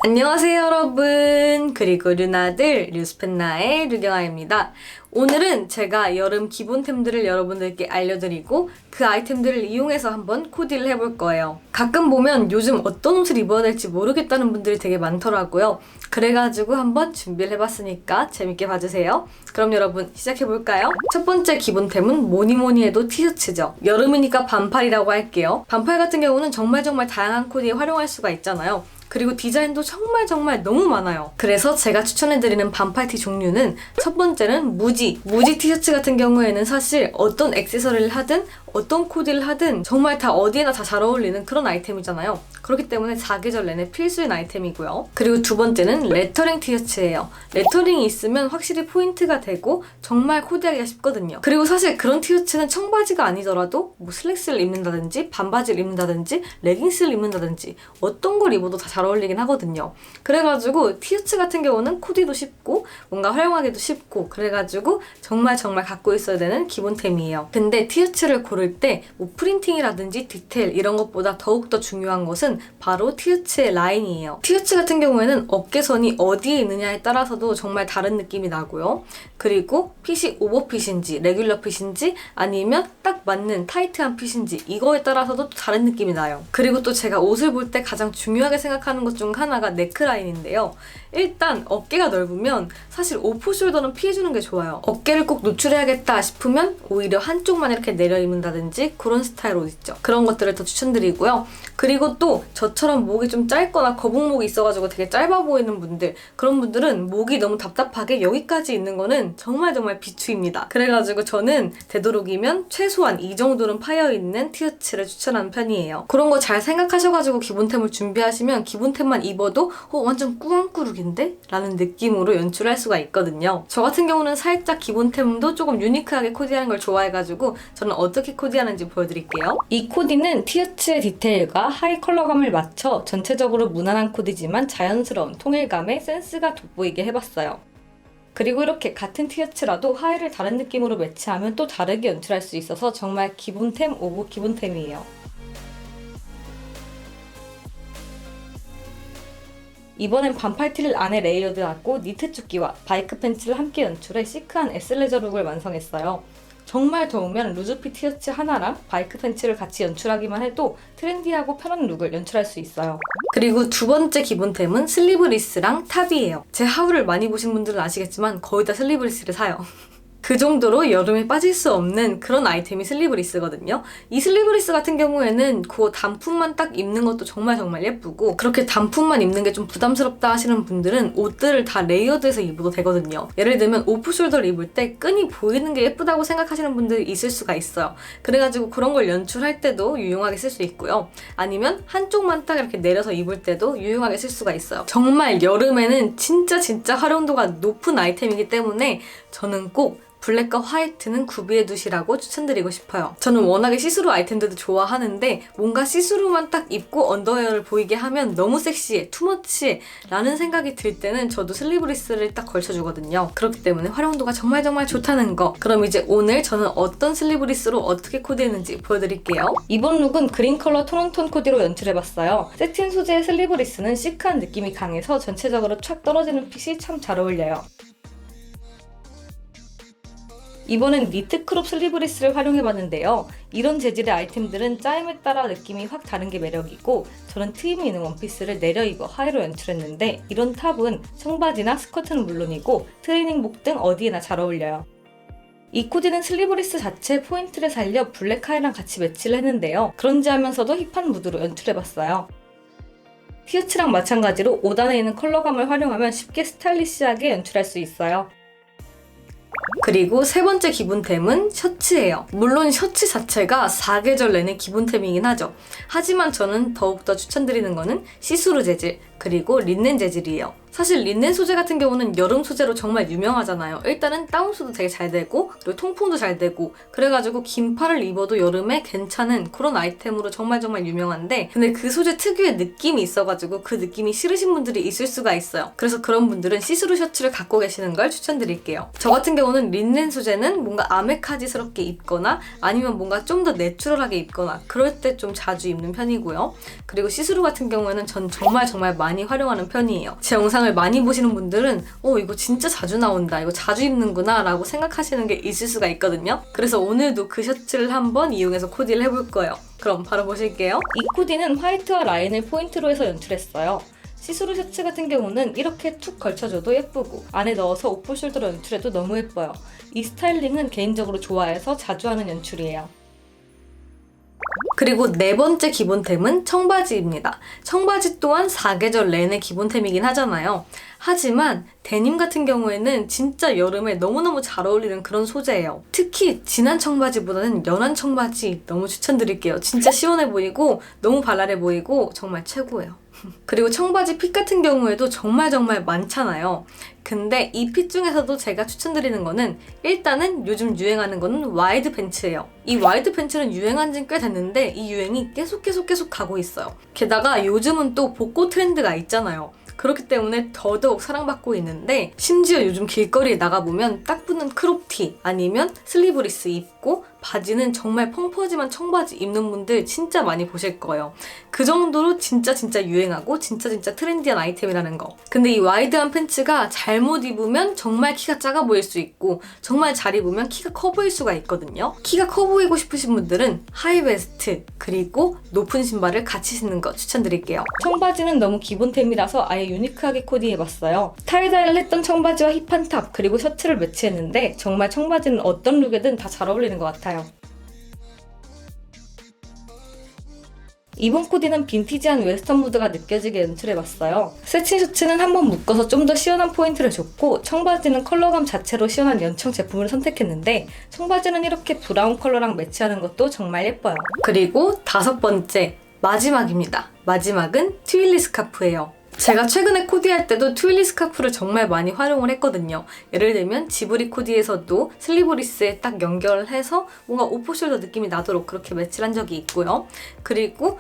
안녕하세요 여러분, 그리고 류나들 류스펜나의 류경아입니다. 오늘은 제가 여름 기본템들을 여러분들께 알려드리고 그 아이템들을 이용해서 한번 코디를 해볼 거예요. 가끔 보면 요즘 어떤 옷을 입어야 될지 모르겠다는 분들이 되게 많더라고요. 그래가지고 한번 준비를 해봤으니까 재밌게 봐주세요. 그럼 여러분 시작해볼까요? 첫 번째 기본템은 뭐니뭐니 해도 티셔츠죠. 여름이니까 반팔이라고 할게요. 반팔 같은 경우는 정말 다양한 코디에 활용할 수가 있잖아요. 그리고 디자인도 정말 너무 많아요. 그래서 제가 추천해드리는 반팔티 종류는 첫 번째는 무지 티셔츠 같은 경우에는 사실 어떤 액세서리를 하든 어떤 코디를 하든 정말 다 어디에나 다 잘 어울리는 그런 아이템이잖아요. 그렇기 때문에 사계절 내내 필수인 아이템이고요. 그리고 두 번째는 레터링 티셔츠예요. 레터링이 있으면 확실히 포인트가 되고 정말 코디하기가 쉽거든요. 그리고 사실 그런 티셔츠는 청바지가 아니더라도 뭐 슬랙스를 입는다든지 반바지를 입는다든지 레깅스를 입는다든지 어떤 걸 입어도 다 잘 어울리긴 하거든요. 그래가지고 티셔츠 같은 경우는 코디도 쉽고 뭔가 활용하기도 쉽고 그래가지고 정말 갖고 있어야 되는 기본템이에요. 근데 티셔츠를 고를 때 뭐 프린팅이라든지 디테일 이런 것보다 더욱더 중요한 것은 바로 티셔츠의 라인이에요. 티셔츠 같은 경우에는 어깨선이 어디에 있느냐에 따라서도 정말 다른 느낌이 나고요. 그리고 핏이 오버핏인지 레귤러 핏인지 아니면 딱 맞는 타이트한 핏인지 이거에 따라서도 다른 느낌이 나요. 그리고 또 제가 옷을 볼 때 가장 중요하게 생각하는 것 중 하나가 네크라인인데요. 일단 어깨가 넓으면 사실 오프숄더는 피해주는 게 좋아요. 어깨를 꼭 노출해야겠다 싶으면 오히려 한쪽만 이렇게 내려 입는다든지 그런 스타일 옷 있죠. 그런 것들을 더 추천드리고요. 그리고 또 저처럼 목이 좀 짧거나 거북목이 있어가지고 되게 짧아 보이는 분들, 그런 분들은 목이 너무 답답하게 여기까지 있는 거는 정말 비추입니다. 그래가지고 저는 되도록이면 최소한 이 정도는 파여있는 티셔츠를 추천하는 편이에요. 그런 거 잘 생각하셔가지고 기본템을 준비하시면 기본템만 입어도 완전 꾸안꾸룩인데? 라는 느낌으로 연출할 수가 있거든요. 저 같은 경우는 살짝 기본템도 조금 유니크하게 코디하는 걸 좋아해가지고 저는 어떻게 코디하는지 보여드릴게요. 이 코디는 티셔츠의 디테일과 하이 컬러감을 맞춰 전체적으로 무난한 코디지만 자연스러운 통일감에 센스가 돋보이게 해봤어요. 그리고 이렇게 같은 티셔츠라도 하의를 다른 느낌으로 매치하면 또 다르게 연출할 수 있어서 정말 기본템 오브 기본템이에요. 이번엔 반팔티를 안에 레이어드하고 니트 조끼와 바이크 팬츠를 함께 연출해 시크한 에슬레저 룩을 완성했어요. 정말 더우면 루즈핏 티셔츠 하나랑 바이크 팬츠를 같이 연출하기만 해도 트렌디하고 편한 룩을 연출할 수 있어요. 그리고 두 번째 기본템은 슬리브리스랑 탑이에요. 제 하울을 많이 보신 분들은 아시겠지만 거의 다 슬리브리스를 사요. 그 정도로 여름에 빠질 수 없는 그런 아이템이 슬리브리스거든요. 이 슬리브리스 같은 경우에는 그 단품만 딱 입는 것도 정말 예쁘고 그렇게 단품만 입는 게 좀 부담스럽다 하시는 분들은 옷들을 다 레이어드해서 입어도 되거든요. 예를 들면 오프숄더를 입을 때 끈이 보이는 게 예쁘다고 생각하시는 분들이 있을 수가 있어요. 그래가지고 그런 걸 연출할 때도 유용하게 쓸 수 있고요. 아니면 한쪽만 딱 이렇게 내려서 입을 때도 유용하게 쓸 수가 있어요. 정말 여름에는 진짜 활용도가 높은 아이템이기 때문에 저는 꼭 블랙과 화이트는 구비해 두시라고 추천드리고 싶어요. 저는 워낙에 시스루 아이템들도 좋아하는데 뭔가 시스루만 딱 입고 언더웨어를 보이게 하면 너무 섹시해, 투머치해 라는 생각이 들 때는 저도 슬리브리스를 딱 걸쳐주거든요. 그렇기 때문에 활용도가 정말 좋다는 거. 그럼 이제 오늘 저는 어떤 슬리브리스로 어떻게 코디했는지 보여드릴게요. 이번 룩은 그린 컬러 톤온톤 코디로 연출해봤어요. 세틴 소재의 슬리브리스는 시크한 느낌이 강해서 전체적으로 촥 떨어지는 핏이 참 잘 어울려요. 이번엔 니트 크롭 슬리브리스를 활용해봤는데요. 이런 재질의 아이템들은 짜임에 따라 느낌이 확 다른 게 매력이고 저는 트임이 있는 원피스를 내려 입어 하의로 연출했는데 이런 탑은 청바지나 스커트는 물론이고 트레이닝복 등 어디에나 잘 어울려요. 이 코디는 슬리브리스 자체의 포인트를 살려 블랙 하의랑 같이 매치를 했는데요. 그런지 하면서도 힙한 무드로 연출해봤어요. 티셔츠랑 마찬가지로 옷 안에 있는 컬러감을 활용하면 쉽게 스타일리시하게 연출할 수 있어요. 그리고 세 번째 기본템은 셔츠예요. 물론 셔츠 자체가 사계절 내내 기본템이긴 하죠. 하지만 저는 더욱더 추천드리는 거는 시스루 재질, 그리고 린넨 재질이에요. 사실 린넨 소재 같은 경우는 여름 소재로 정말 유명하잖아요. 일단은 다운수도 되게 잘 되고 그리고 통풍도 잘 되고 그래가지고 긴팔을 입어도 여름에 괜찮은 그런 아이템으로 정말 유명한데 근데 그 소재 특유의 느낌이 있어가지고 그 느낌이 싫으신 분들이 있을 수가 있어요. 그래서 그런 분들은 시스루 셔츠를 갖고 계시는 걸 추천드릴게요. 저 같은 경우는 린넨 소재는 뭔가 아메카지스럽게 입거나 아니면 뭔가 좀 더 내추럴하게 입거나 그럴 때 좀 자주 입는 편이고요. 그리고 시스루 같은 경우에는 전 정말 많이 활용하는 편이에요. 제 영상을 많이 보시는 분들은 이거 진짜 자주 나온다, 이거 자주 입는구나 라고 생각하시는 게 있을 수가 있거든요. 그래서 오늘도 그 셔츠를 한번 이용해서 코디를 해볼 거예요. 그럼 바로 보실게요. 이 코디는 화이트와 라인을 포인트로 해서 연출했어요. 시스루 셔츠 같은 경우는 이렇게 툭 걸쳐줘도 예쁘고 안에 넣어서 오프숄더로 연출해도 너무 예뻐요. 이 스타일링은 개인적으로 좋아해서 자주 하는 연출이에요. 그리고 네 번째 기본템은 청바지입니다. 청바지 또한 사계절 내내 기본템이긴 하잖아요. 하지만 데님 같은 경우에는 진짜 여름에 너무너무 잘 어울리는 그런 소재예요. 특히 진한 청바지보다는 연한 청바지 너무 추천드릴게요. 진짜 시원해 보이고 너무 발랄해 보이고 정말 최고예요. 그리고 청바지 핏 같은 경우에도 정말 많잖아요. 근데 이 핏 중에서도 제가 추천드리는 거는 일단은 요즘 유행하는 거는 와이드 팬츠예요. 이 와이드 팬츠는 유행한 지는 꽤 됐는데 이 유행이 계속 가고 있어요. 게다가 요즘은 또 복고 트렌드가 있잖아요. 그렇기 때문에 더더욱 사랑받고 있는데 심지어 요즘 길거리에 나가보면 딱 붙는 크롭티 아니면 슬리브리스 입고 바지는 정말 펑퍼짐한 청바지 입는 분들 진짜 많이 보실 거예요. 그 정도로 진짜 유행하고 진짜 트렌디한 아이템이라는 거. 근데 이 와이드한 팬츠가 잘못 입으면 정말 키가 작아 보일 수 있고 정말 잘 입으면 키가 커 보일 수가 있거든요. 키가 커 보이고 싶으신 분들은 하이웨스트 그리고 높은 신발을 같이 신는 거 추천드릴게요. 청바지는 너무 기본템이라서 아예 유니크하게 코디해봤어요. 타이다이를 했던 청바지와 힙한 탑 그리고 셔츠를 매치했는데 정말 청바지는 어떤 룩에든 다 잘 어울리는 것 같아요. 이번 코디는 빈티지한 웨스턴 무드가 느껴지게 연출해봤어요. 세친 셔츠는 한번 묶어서 좀 더 시원한 포인트를 줬고 청바지는 컬러감 자체로 시원한 연청 제품을 선택했는데 청바지는 이렇게 브라운 컬러랑 매치하는 것도 정말 예뻐요. 그리고 다섯 번째, 마지막입니다. 마지막은 트윌리 스카프예요. 제가 최근에 코디할 때도 트윌리 스카프를 정말 많이 활용을 했거든요. 예를 들면 지브리 코디에서도 슬리브리스에 딱 연결을 해서 뭔가 오프숄더 느낌이 나도록 그렇게 매치를 한 적이 있고요. 그리고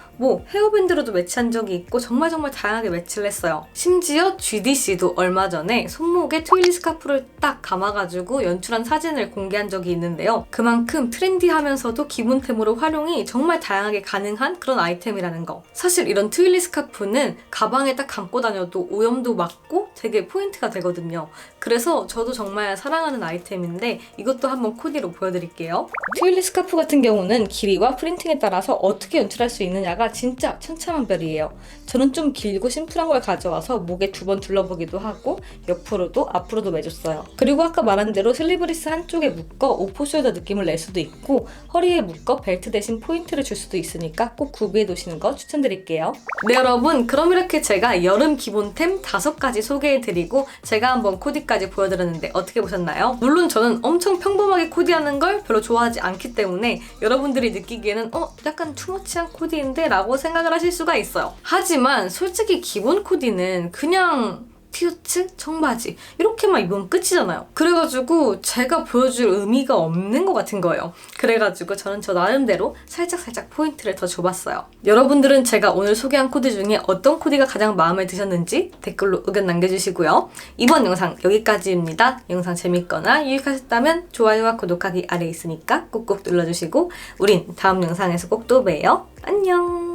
헤어밴드로도 매치한 적이 있고 정말 다양하게 매치를 했어요. 심지어 GDC도 얼마 전에 손목에 트윌리 스카프를 딱 감아가지고 연출한 사진을 공개한 적이 있는데요. 그만큼 트렌디하면서도 기본템으로 활용이 정말 다양하게 가능한 그런 아이템이라는 거. 사실 이런 트윌리 스카프는 가방에 딱 감고 다녀도 오염도 막고 되게 포인트가 되거든요. 그래서 저도 정말 사랑하는 아이템인데 이것도 한번 코디로 보여드릴게요. 트윌리 스카프 같은 경우는 길이와 프린팅에 따라서 어떻게 연출할 수 있느냐가 진짜 천차만별이에요. 저는 좀 길고 심플한 걸 가져와서 목에 2번 둘러보기도 하고 옆으로도 앞으로도 매줬어요. 그리고 아까 말한 대로 슬리브리스 한쪽에 묶어 오프숄더 느낌을 낼 수도 있고 허리에 묶어 벨트 대신 포인트를 줄 수도 있으니까 꼭 구비해 두시는 거 추천드릴게요. 네 여러분, 그럼 이렇게 제가 여름 기본템 5가지 소개해드리고 제가 한번 코디까지 보여드렸는데 어떻게 보셨나요? 물론 저는 엄청 평범하게 코디하는 걸 별로 좋아하지 않기 때문에 여러분들이 느끼기에는 약간 투머치한 코디인데 라고 생각을 하실 수가 있어요. 하지만 솔직히 기본 코디는 그냥 티셔츠, 청바지 이렇게만 입으면 끝이잖아요. 그래가지고 제가 보여줄 의미가 없는 것 같은 거예요. 그래가지고 저는 저 나름대로 살짝 포인트를 더 줘봤어요. 여러분들은 제가 오늘 소개한 코디 중에 어떤 코디가 가장 마음에 드셨는지 댓글로 의견 남겨주시고요. 이번 영상 여기까지입니다. 영상 재밌거나 유익하셨다면 좋아요와 구독하기 아래에 있으니까 꾹꾹 눌러주시고 우린 다음 영상에서 꼭 또 봬요. 안녕!